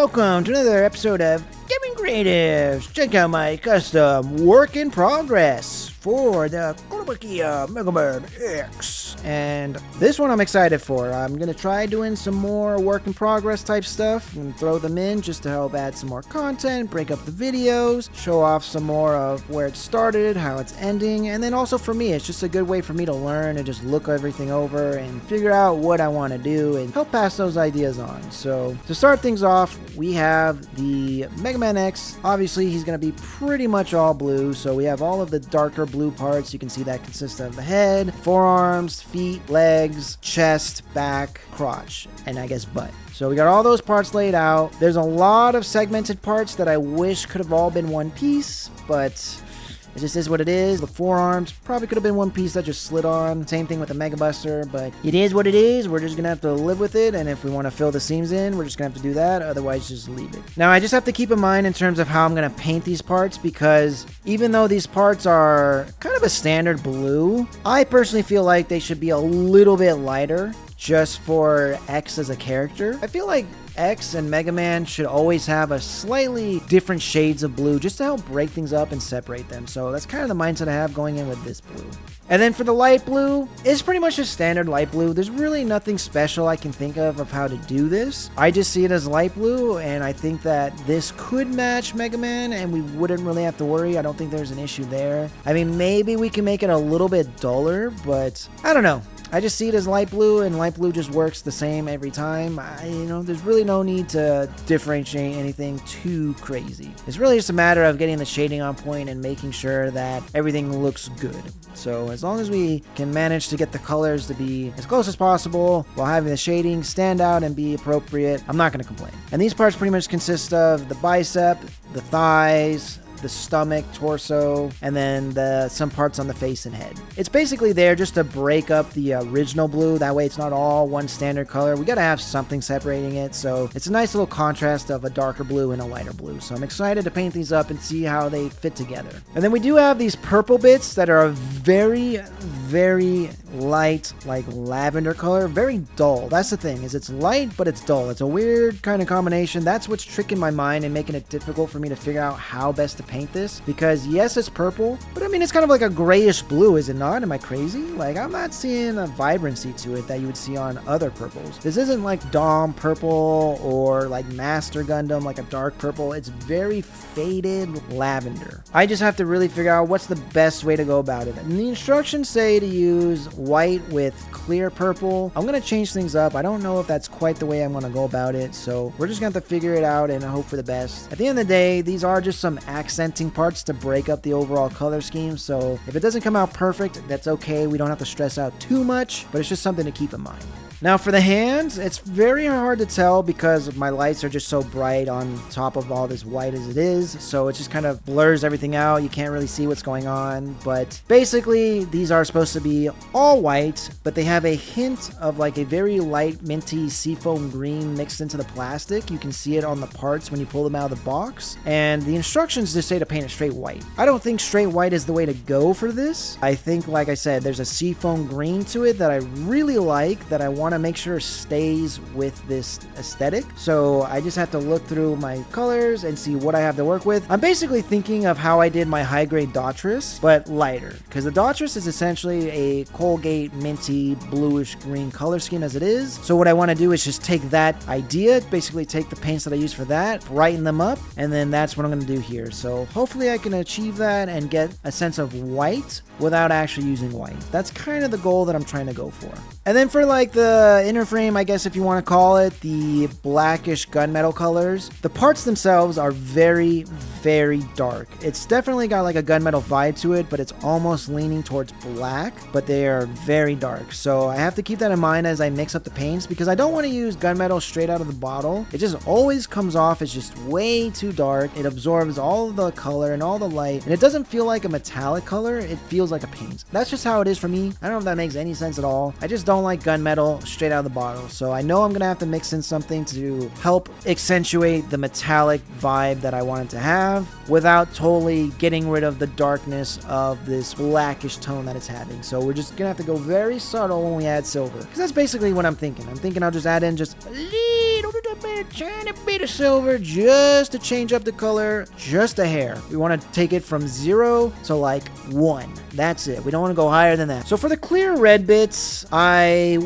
welcome to another episode of Gaming Creatives. Check out my custom work in progress for the WIP-MEGAMAN X. And this one I'm excited for. I'm going to try doing some more work in progress type stuff and throw them in just to help add some more content, break up the videos, show off some more of where it started, how it's ending, and then also for me, it's just a good way for me to learn and just look everything over and figure out what I want to do and help pass those ideas on. So to start things off, we have the WIP-MEGAMAN X. Obviously, he's going to be pretty much all blue, so we have all of the darker blue parts. You can see that consists of the head, forearms, feet, legs, chest, back, crotch, and I guess butt. So we got all those parts laid out. There's a lot of segmented parts that I wish could have all been one piece, but it just is what it is. The forearms probably could have been one piece that just slid on. Same thing with the Mega Buster, but it is what it is. We're just going to have to live with it, and if we want to fill the seams in, we're just going to have to do that. Otherwise, just leave it. Now, I just have to keep in mind in terms of how I'm going to paint these parts, because even though these parts are kind of a standard blue, I personally feel like they should be a little bit lighter just for X as a character. I feel like X and Mega Man should always have a slightly different shades of blue just to help break things up and separate them. So that's kind of the mindset I have going in with this blue. And then for the light blue, it's pretty much just standard light blue. There's really nothing special I can think of how to do this. I just see it as light blue, and I think that this could match Mega Man and we wouldn't really have to worry. I don't think there's an issue there. I mean, maybe we can make it a little bit duller, but I don't know. I just see it as light blue, and light blue just works the same every time. There's really no need to differentiate anything too crazy. It's really just a matter of getting the shading on point and making sure that everything looks good. So as long as we can manage to get the colors to be as close as possible while having the shading stand out and be appropriate, I'm not going to complain. And these parts pretty much consist of the bicep, the thighs, the stomach, torso, and then some parts on the face and head. It's basically there just to break up the original blue. That way it's not all one standard color. We gotta have something separating it, so it's a nice little contrast of a darker blue and a lighter blue. So I'm excited to paint these up and see how they fit together. And then we do have these purple bits that are very, very light, like lavender color, very dull. That's the thing, is it's light, but it's dull. It's a weird kind of combination. That's what's tricking my mind and making it difficult for me to figure out how best to paint this, because yes, it's purple, but I mean, it's kind of like a grayish blue, is it not? Am I crazy? Like, I'm not seeing a vibrancy to it that you would see on other purples. This isn't like Dom purple or like Master Gundam, like a dark purple. It's very faded lavender. I just have to really figure out what's the best way to go about it. And the instructions say to use white with clear purple. I'm going to change things up. I don't know if that's quite the way I'm going to go about it, so we're just going to have to figure it out and hope for the best. At the end of the day, these are just some accenting parts to break up the overall color scheme, so if it doesn't come out perfect, that's okay. We don't have to stress out too much, but it's just something to keep in mind. Now for the hands, it's very hard to tell because my lights are just so bright on top of all this white as it is, so it just kind of blurs everything out. You can't really see what's going on, but basically these are supposed to be all white, but they have a hint of like a very light minty seafoam green mixed into the plastic. You can see it on the parts when you pull them out of the box, and the instructions just say to paint it straight white. I don't think straight white is the way to go for this. I think, like I said, there's a seafoam green to it that I really like, that I want to make sure stays with this aesthetic. So I just have to look through my colors and see what I have to work with. I'm basically thinking of how I did my high grade Daughters, but lighter, because the Daughters is essentially a Colgate minty bluish green color scheme as it is. So what I want to do is just take that idea, basically take the paints that I use for that, brighten them up, and then that's what I'm going to do here. So hopefully I can achieve that and get a sense of white without actually using white. That's kind of the goal that I'm trying to go for. And then for like the inner frame, I guess if you want to call it, the blackish gunmetal colors, the parts themselves are very, very dark. It's definitely got like a gunmetal vibe to it, but it's almost leaning towards black, but they are very dark. So I have to keep that in mind as I mix up the paints, because I don't want to use gunmetal straight out of the bottle. It just always comes off as just way too dark. It absorbs all the color and all the light, and it doesn't feel like a metallic color. It feels like a paint. That's just how it is for me. I don't know if that makes any sense at all. I just don't like gunmetal straight out of the bottle. So I know I'm going to have to mix in something to help accentuate the metallic vibe that I wanted to have without totally getting rid of the darkness of this blackish tone that it's having. So we're just going to have to go very subtle when we add silver, because that's basically what I'm thinking. I'm thinking I'll just add in just a little a tiny bit of silver just to change up the color just a hair. We want to take it from 0 to like 1. That's it. We don't want to go higher than that. So for the clear red bits, I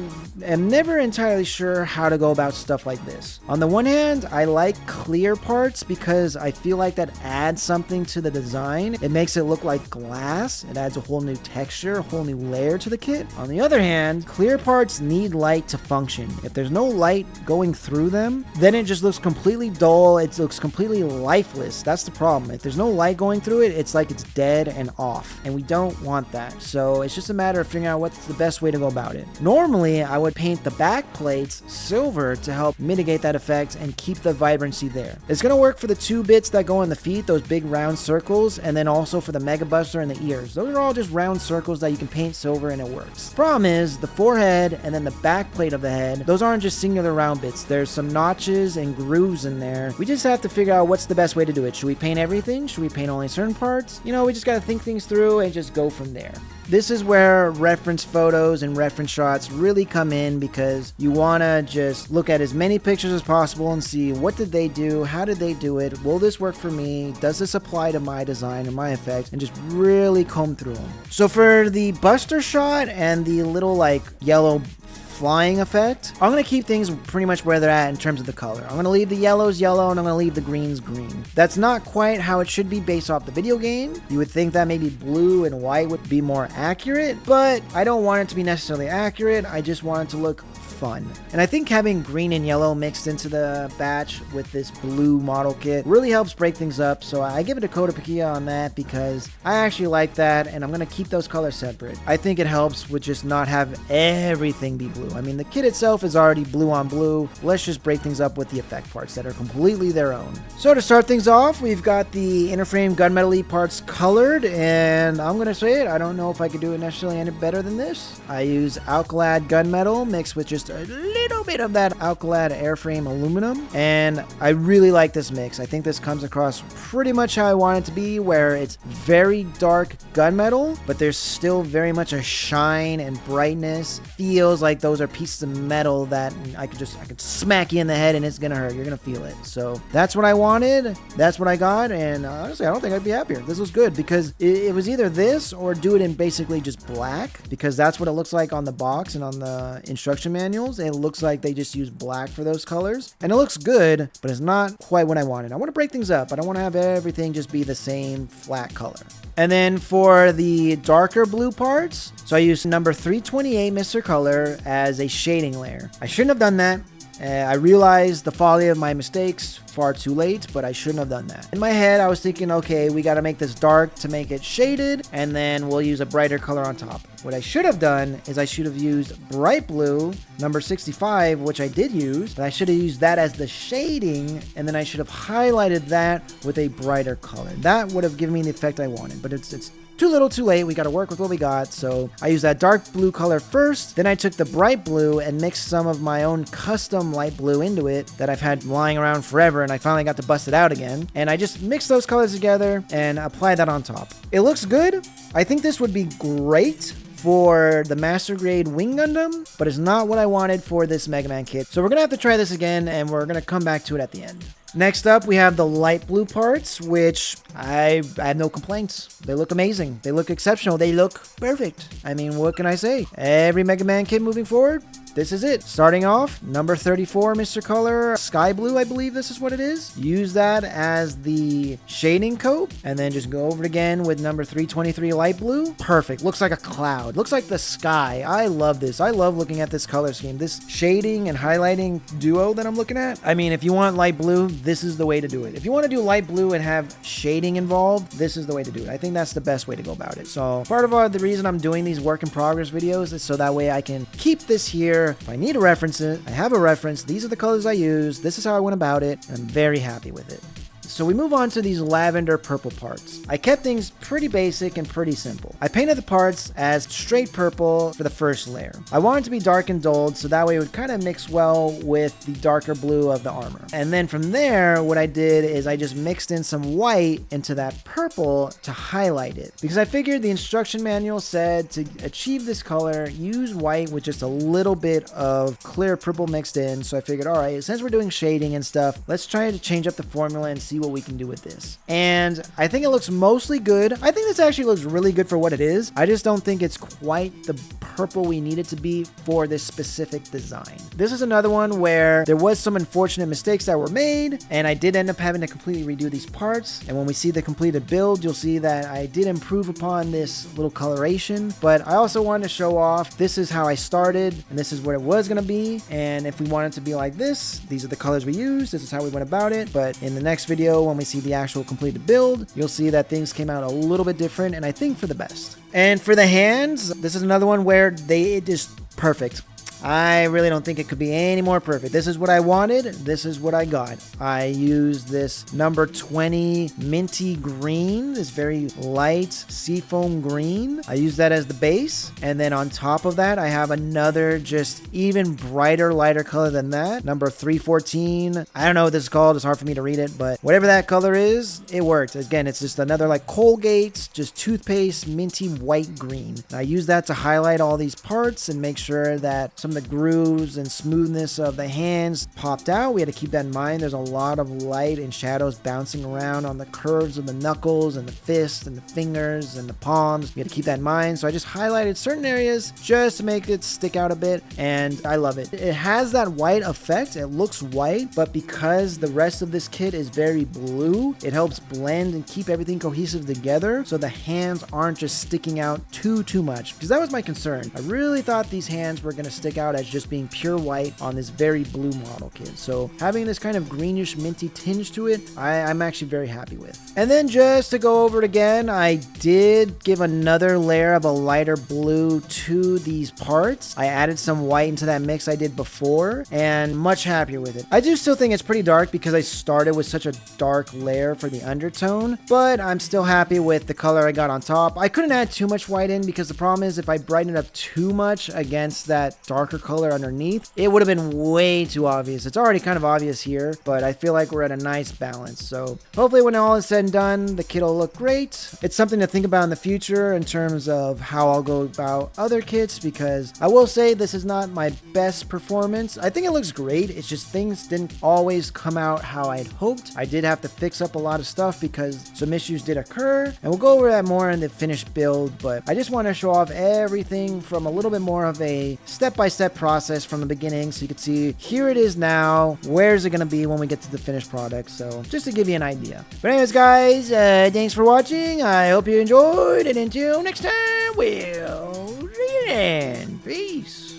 am never entirely sure how to go about stuff like this. On the one hand, I like clear parts because I feel like that adds something to the design. It makes it look like glass. It adds a whole new texture, a whole new layer to the kit. On the other hand, clear parts need light to function. If there's no light going through them, then it just looks completely dull. It looks completely lifeless. That's the problem. If there's no light going through it, it's like it's dead and off, and we don't want that. So it's just a matter of figuring out what's the best way to go about it. Normally, I would paint the back plates silver to help mitigate that effect and keep the vibrancy there. It's going to work for the 2 bits that go on the feet, those big round circles, and then also for the Mega Buster and the ears. Those are all just round circles that you can paint silver and it works. Problem is, the forehead and then the back plate of the head, those aren't just singular round bits. There's some notches and grooves in there. We just have to figure out what's the best way to do it. Should we paint everything? Should we paint only certain parts? You know, we just got to think things through and just go from there. This is where reference photos and reference shots really come in, because you want to just look at as many pictures as possible and see what did they do, how did they do it, will this work for me, does this apply to my design or my effect, and just really comb through them. So for the Buster shot and the little like yellow flying effect, I'm going to keep things pretty much where they're at in terms of the color. I'm going to leave the yellows yellow and I'm going to leave the greens green. That's not quite how it should be based off the video game. You would think that maybe blue and white would be more accurate, but I don't want it to be necessarily accurate. I just want it to look fun. And I think having green and yellow mixed into the batch with this blue model kit really helps break things up. So I give it a coat of Pakia on that because I actually like that, and I'm going to keep those colors separate. I think it helps with just not have everything be blue. I mean, the kit itself is already blue on blue. Let's just break things up with the effect parts that are completely their own. So to start things off, we've got the inner frame gunmetal parts colored, and I'm going to say it, I don't know if I could do it necessarily any better than this. I use Alcalad gunmetal mixed with just a little bit of that Alcalad airframe aluminum, and I really like this mix. I think this comes across pretty much how I want it to be, where it's very dark gunmetal, but there's still very much a shine and brightness. Feels like those are pieces of metal that I could smack you in the head and it's gonna hurt. You're gonna feel it. So that's what I wanted. That's what I got, and honestly, I don't think I'd be happier. This was good because it was either this or do it in basically just black, because that's what it looks like on the box and on the instruction manuals. It looks like they just use black for those colors, and it looks good, but it's not quite what I wanted. I want to break things up. I don't want to have everything just be the same flat color. And then for the darker blue parts, so I used number 328 Mr. Color as a shading layer. I shouldn't have done that. I realized the folly of my mistakes far too late, but I shouldn't have done that. In my head, I was thinking, okay, we got to make this dark to make it shaded, and then we'll use a brighter color on top. What I should have done is I should have used bright blue, number 65, which I did use, but I should have used that as the shading, and then I should have highlighted that with a brighter color. That would have given me the effect I wanted, but it's too little too late. We got to work with what we got. So I used that dark blue color first. Then I took the bright blue and mixed some of my own custom light blue into it that I've had lying around forever, and I finally got to bust it out again. And I just mixed those colors together and applied that on top. It looks good. I think this would be great for the Master Grade Wing Gundam, but it's not what I wanted for this Mega Man kit. So we're going to have to try this again, and we're going to come back to it at the end. Next up, we have the light blue parts, which I have no complaints. They look amazing. They look exceptional. They look perfect. I mean, what can I say? Every Mega Man kit moving forward, this is it. Starting off, number 34, Mr. Color, Sky Blue, I believe this is what it is. Use that as the shading coat, and then just go over it again with number 323, Light Blue. Perfect. Looks like a cloud. Looks like the sky. I love this. I love looking at this color scheme. This shading and highlighting duo that I'm looking at. I mean, if you want light blue, this is the way to do it. If you want to do light blue and have shading involved, this is the way to do it. I think that's the best way to go about it. So part of the reason I'm doing these work in progress videos is so that way I can keep this here. If I need to reference it, I have a reference. These are the colors I use. This is how I went about it. And I'm very happy with it. So we move on to these lavender purple parts. I kept things pretty basic and pretty simple. I painted the parts as straight purple for the first layer. I wanted it to be dark and dulled so that way it would kind of mix well with the darker blue of the armor. And then from there, what I did is I just mixed in some white into that purple to highlight it. Because I figured the instruction manual said to achieve this color, use white with just a little bit of clear purple mixed in. So I figured, all right, since we're doing shading and stuff, let's try to change up the formula and see what we can do with this. And I think it looks mostly good. I think this actually looks really good for what it is. I just don't think it's quite the purple we need it to be for this specific design. This is another one where there was some unfortunate mistakes that were made, and I did end up having to completely redo these parts. And when we see the completed build, you'll see that I did improve upon this little coloration, but I also wanted to show off this is how I started and this is what it was going to be. And if we want it to be like this, these are the colors we used, this is how we went about it. But in the next video, when we see the actual completed build, you'll see that things came out a little bit different, and I think for the best. And for the hands, this is another one where it is perfect. I really don't think it could be any more perfect. This is what I wanted. This is what I got. I used this number 20 minty green, this very light seafoam green. I used that as the base. And then on top of that, I have another just even brighter, lighter color than that. Number 314. I don't know what this is called. It's hard for me to read it, but whatever that color is, it worked. Again, it's just another like Colgate, just toothpaste, minty white green. And I use that to highlight all these parts and make sure that some of the grooves and smoothness of the hands popped out. We had to keep that in mind. There's a lot of light and shadows bouncing around on the curves of the knuckles and the fists and the fingers and the palms. We had to keep that in mind. So I just highlighted certain areas just to make it stick out a bit, and I love it. It has that white effect. It looks white, but because the rest of this kit is very blue, it helps blend and keep everything cohesive together so the hands aren't just sticking out too much, because that was my concern. I really thought these hands were going to stick out as just being pure white on this very blue model kit. So having this kind of greenish minty tinge to it, I'm actually very happy with. And then just to go over it again, I did give another layer of a lighter blue to these parts. I added some white into that mix I did before, and much happier with it. I do still think it's pretty dark because I started with such a dark layer for the undertone, but I'm still happy with the color I got on top. I couldn't add too much white in because the problem is if I brighten it up too much against that darker color underneath, it would have been way too obvious. It's already kind of obvious here, but I feel like we're at a nice balance. So hopefully when all is said and done, the kit will look great. It's something to think about in the future in terms of how I'll go about other kits, because I will say this is not my best performance. I think it looks great. It's just things didn't always come out how I'd hoped. I did have to fix up a lot of stuff because some issues did occur, and we'll go over that more in the finished build. But I just want to show off everything from a little bit more of a step-by-step process from the beginning, so you can see here it is now, where's it going to be when we get to the finished product. So just to give you an idea. But anyways guys, thanks for watching. I hope you enjoyed, and until next time, we'll see you then. Peace.